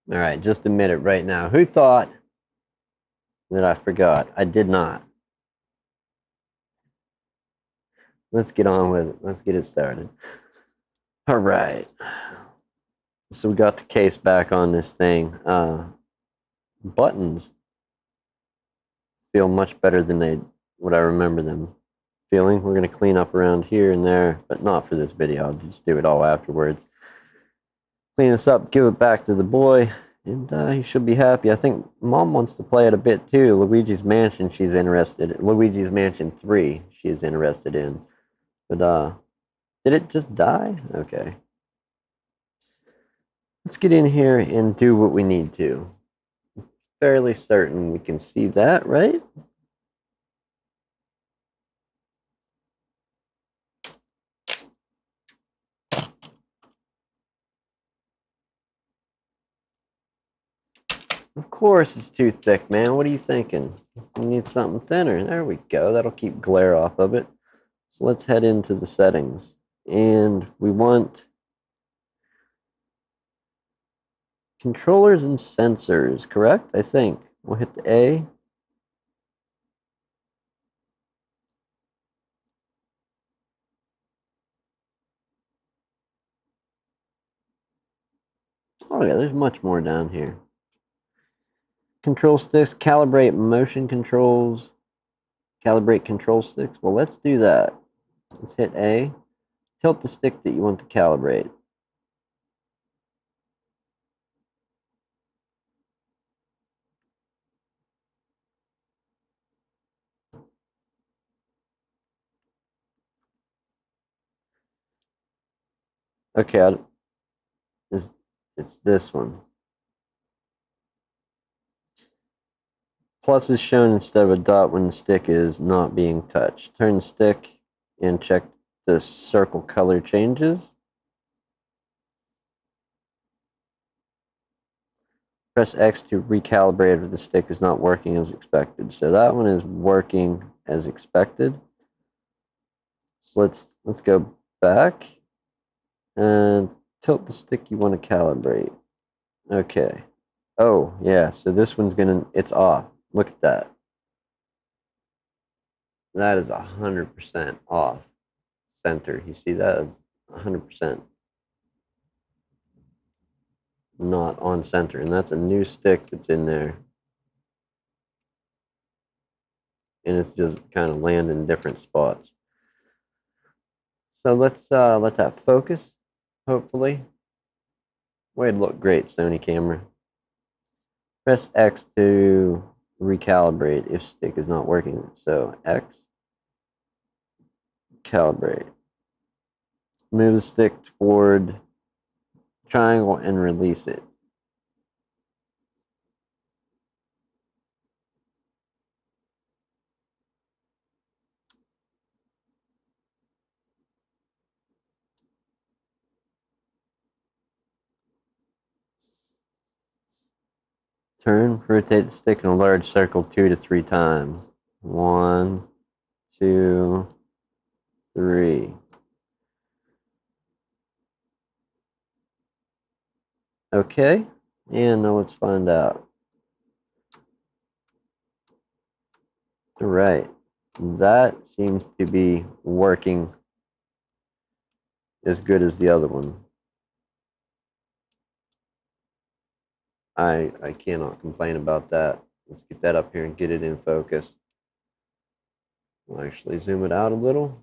All right, just admit it right now. Who thought that I forgot? I did not. Let's get on with it. Let's get it started. All right. So we got the case back on this thing. Buttons feel much better than what I remember them feeling. We're going to clean up around here and there, but not for this video. I'll just do it all afterwards. Clean this up, give it back to the boy, and he should be happy. I think Mom wants to play it a bit too. Luigi's Mansion, she's interested in. Luigi's Mansion 3, she's interested in. But, did it just die? Okay. Let's get in here and do what we need to. Fairly certain we can see that, right? Of course it's too thick, man. What are you thinking? We need something thinner. There we go. That'll keep glare off of it. So let's head into the settings. And we want controllers and sensors, correct? I think. We'll hit the A. Oh yeah, there's much more down here. Control sticks, calibrate motion controls, calibrate control sticks. Well, let's do that. Let's hit A. Tilt the stick that you want to calibrate. Okay, it's this one. Plus is shown instead of a dot when the stick is not being touched. Turn the stick and check the circle color changes. Press X to recalibrate if the stick is not working as expected. So that one is working as expected. So let's go back and tilt the stick you want to calibrate. Okay. Oh, yeah, so this one's it's off. Look at that. That is 100% off center. You see that? It's 100% not on center. And that's a new stick that's in there. And it's just kind of landing in different spots. So let's let that focus, hopefully. Way to look great, Sony camera. Press X to recalibrate if stick is not working. So X, calibrate. Move the stick toward triangle and release it. Turn, rotate the stick in a large circle 2 to 3 times. 1, 2, 3. Okay, and now let's find out. All right, that seems to be working as good as the other one. I cannot complain about that. Let's get that up here and get it in focus. We'll actually zoom it out a little.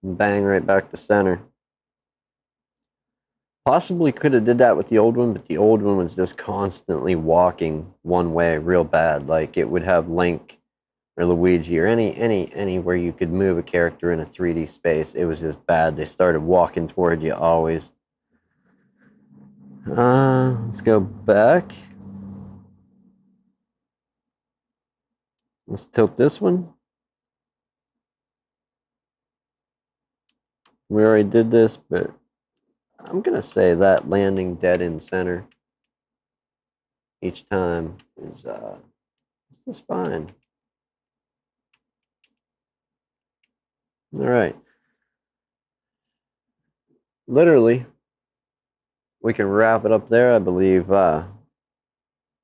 And bang, right back to center. Possibly could have did that with the old one, but the old one was just constantly walking one way real bad. Like it would have Link or Luigi or anywhere you could move a character in a 3D space. It was just bad. They started walking toward you always. Let's go back. Let's tilt this one. We already did this, but I'm gonna say that landing dead in center each time is just fine. All right. literally, we can wrap it up there. I believe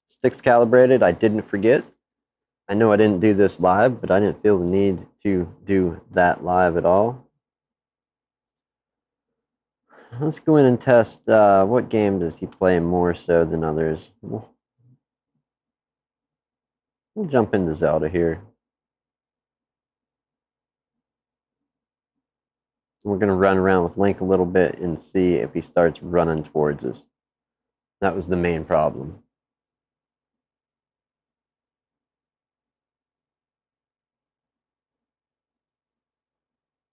sticks calibrated. I didn't forget. I know I didn't do this live, but I didn't feel the need to do that live at all. Let's go in and test what game does he play more so than others. We'll jump into Zelda here. We're going to run around with Link a little bit and see if he starts running towards us. That was the main problem.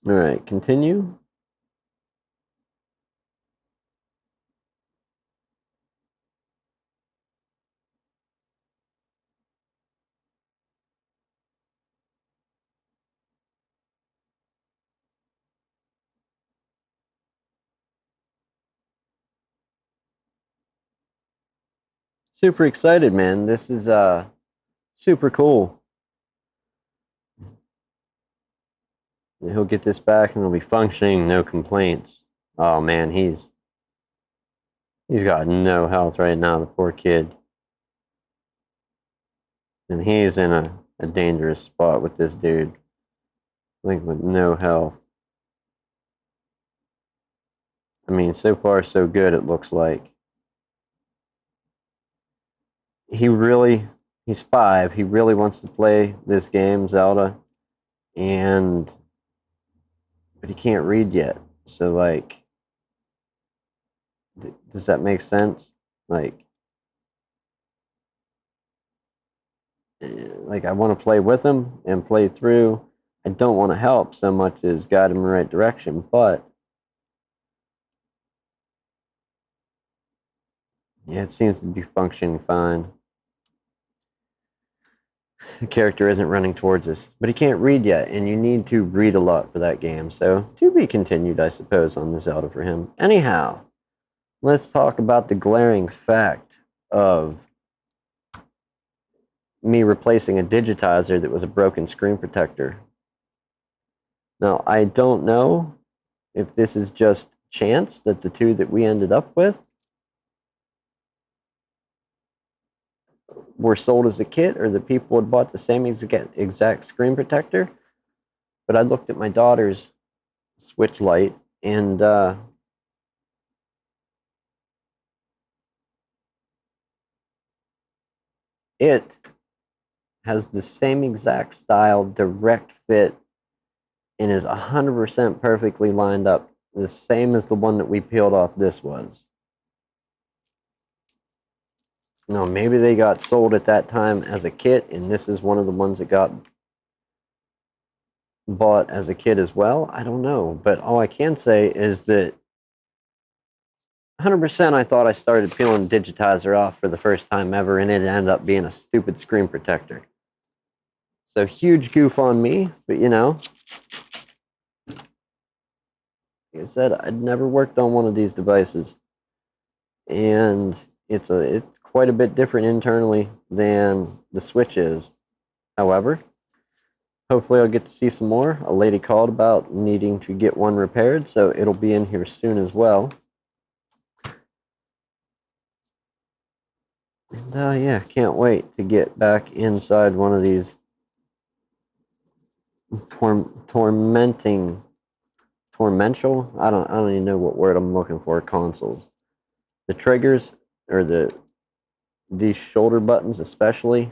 All right, continue. Super excited, man. This is super cool. He'll get this back and it'll be functioning, no complaints. Oh man, he's got no health right now, the poor kid. And he's in a dangerous spot with this dude. Link with no health. I mean, so far so good, it looks like. He's 5. He really wants to play this game, Zelda. But he can't read yet. So, like, does that make sense? Like I want to play with him and play through. I don't want to help so much as guide him in the right direction, but yeah, it seems to be functioning fine. The character isn't running towards us, but he can't read yet, and you need to read a lot for that game. So, to be continued, I suppose, on the Zelda for him. Anyhow, let's talk about the glaring fact of me replacing a digitizer that was a broken screen protector. Now, I don't know if this is just chance that the two that we ended up with were sold as a kit or that people had bought the same exact screen protector. But I looked at my daughter's Switch Lite and it has the same exact style, direct fit, and is 100% perfectly lined up. The same as the one that we peeled off this was. No, maybe they got sold at that time as a kit, and this is one of the ones that got bought as a kit as well. I don't know, but all I can say is that 100% I thought I started peeling the digitizer off for the first time ever, and it ended up being a stupid screen protector. So huge goof on me, but you know, like I said, I'd never worked on one of these devices, and it's quite a bit different internally than the Switch is. However, hopefully I'll get to see some more. A lady called about needing to get one repaired, so it'll be in here soon as well. And yeah, can't wait to get back inside one of these tormental. I don't even know what word I'm looking for. Consoles. The triggers or these shoulder buttons especially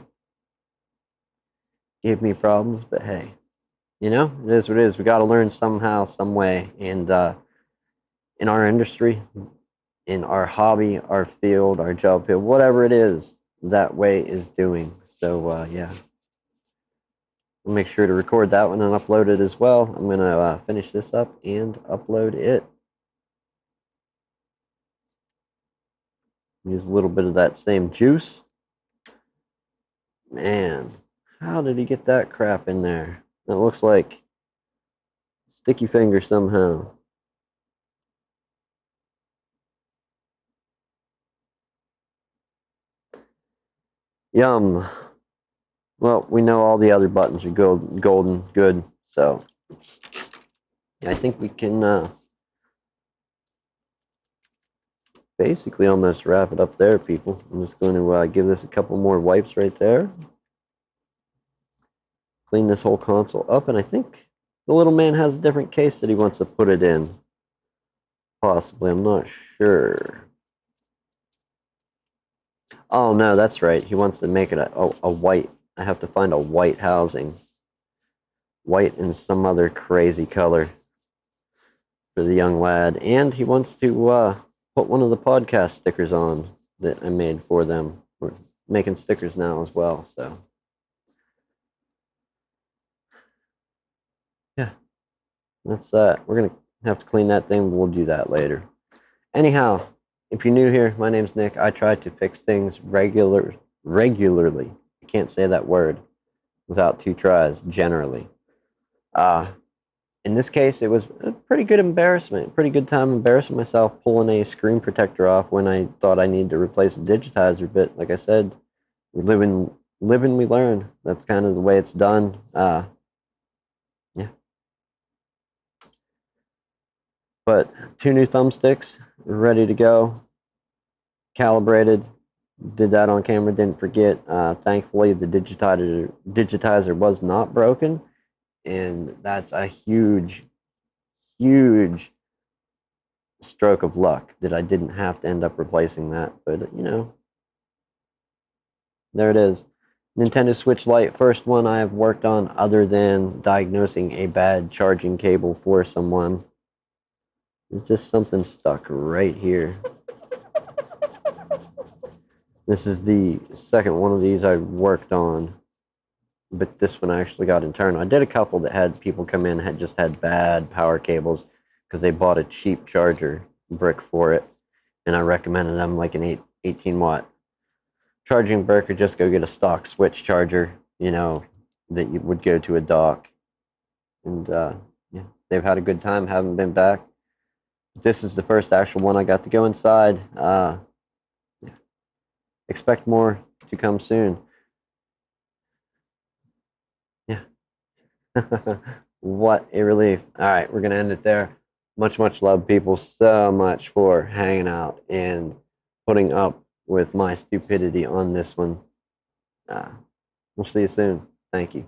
gave me problems, but hey, you know, it is what it is. We got to learn somehow, some way, and in our industry, in our hobby, our field, our job field, whatever it is, that way is doing. So yeah, I'll make sure to record that one and upload it as well. I'm gonna finish this up and upload it. Use a little bit of that same juice. Man, how did he get that crap in there? It looks like sticky finger somehow. Yum. Well, we know all the other buttons are golden good, so yeah, I think we can basically almost wrap it up there, people. I'm just going to give this a couple more wipes right there. Clean this whole console up, and I think the little man has a different case that he wants to put it in. Possibly, I'm not sure. Oh, no, that's right. He wants to make it a white. I have to find a white housing. White and some other crazy color for the young lad. And he wants to put one of the podcast stickers on that I made for them. We're making stickers now as well, so. Yeah, that's that. We're going to have to clean that thing. We'll do that later. Anyhow, if you're new here, my name's Nick. I try to fix things regularly. I can't say that word without 2 tries, generally. In this case, it was a pretty good embarrassment, pretty good time embarrassing myself pulling a screen protector off when I thought I needed to replace a digitizer bit. Like I said, we live and we learn. That's kind of the way it's done. Yeah. But 2 new thumbsticks, ready to go, calibrated. Did that on camera, didn't forget. Thankfully, the digitizer was not broken, and that's a huge stroke of luck that I didn't have to end up replacing that. But, you know, there it is. Nintendo Switch Lite, first one I have worked on other than diagnosing a bad charging cable for someone. There's just something stuck right here. This is the second one of these I worked on, but this one I actually got internal. I did a couple that had people come in had just had bad power cables because they bought a cheap charger brick for it, and I recommended them like an 18-watt charging brick, or just go get a stock switch charger, you know, that you would go to a dock. And yeah, they've had a good time, haven't been back. This is the first actual one I got to go inside. Expect more to come soon. Yeah. What a relief. All right, we're going to end it there. Much love, people. So much for hanging out and putting up with my stupidity on this one. We'll see you soon. Thank you.